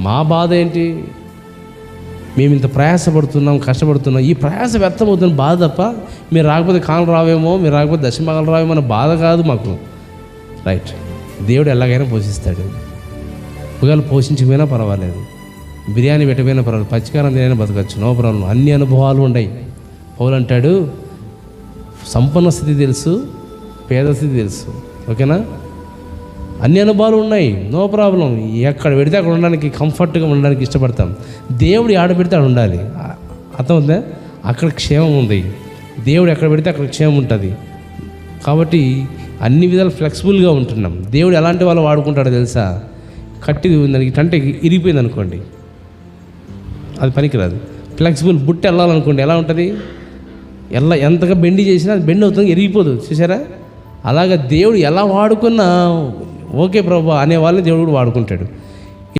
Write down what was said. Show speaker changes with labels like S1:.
S1: మా బాధ ఏంటి? మేము ఇంత ప్రయాసపడుతున్నాం, కష్టపడుతున్నాం, ఈ ప్రయాస వ్యర్థమవుతున్న బాధ తప్ప మీరు రాకపోతే కాలం రావేమో, మీరు రాకపోతే దశమగలు రావేమో అన్న బాధ కాదు మాకు. రైట్, దేవుడు ఎలాగైనా పోషిస్తాడు. ఒకవేళ పోషించకపోయినా పర్వాలేదు, బిర్యానీ పెట్టకపోయినా పర్వాలేదు, పచ్చికారం తినైనా బతకచ్చు, నో ప్రాబ్లం. అన్ని అనుభవాలు ఉన్నాయి. పౌలు అంటాడు, సంపన్న స్థితి తెలుసు, పేద స్థితి తెలుసు, ఓకేనా? అన్ని అనుభవాలు ఉన్నాయి, నో ప్రాబ్లం. ఎక్కడ పెడితే అక్కడ ఉండడానికి, కంఫర్ట్గా ఉండడానికి ఇష్టపడతాం. దేవుడు ఆడ పెడితే ఆడ ఉండాలి, అర్థమవుతుందా? అక్కడ క్షేమం ఉంది. దేవుడు ఎక్కడ పెడితే అక్కడ క్షేమం ఉంటుంది. కాబట్టి అన్ని విధాలు ఫ్లెక్సిబుల్గా ఉంటున్నాం. దేవుడు ఎలాంటి వాళ్ళు వాడుకుంటాడో తెలుసా? కట్టి దానికి టంటే ఇరిగిపోయింది అనుకోండి, అది పనికిరాదు. ఫ్లెక్సిబుల్ బుట్ట వెళ్ళాలనుకోండి, ఎలా ఉంటుంది? ఎంతగా బెండి చేసినా అది బెండ్ అవుతుంది, ఎరిగిపోదు. చూసారా? అలాగా దేవుడు ఎలా వాడుకున్నా ఓకే ప్రభా అనే వాళ్ళని దేవుడు వాడుకుంటాడు.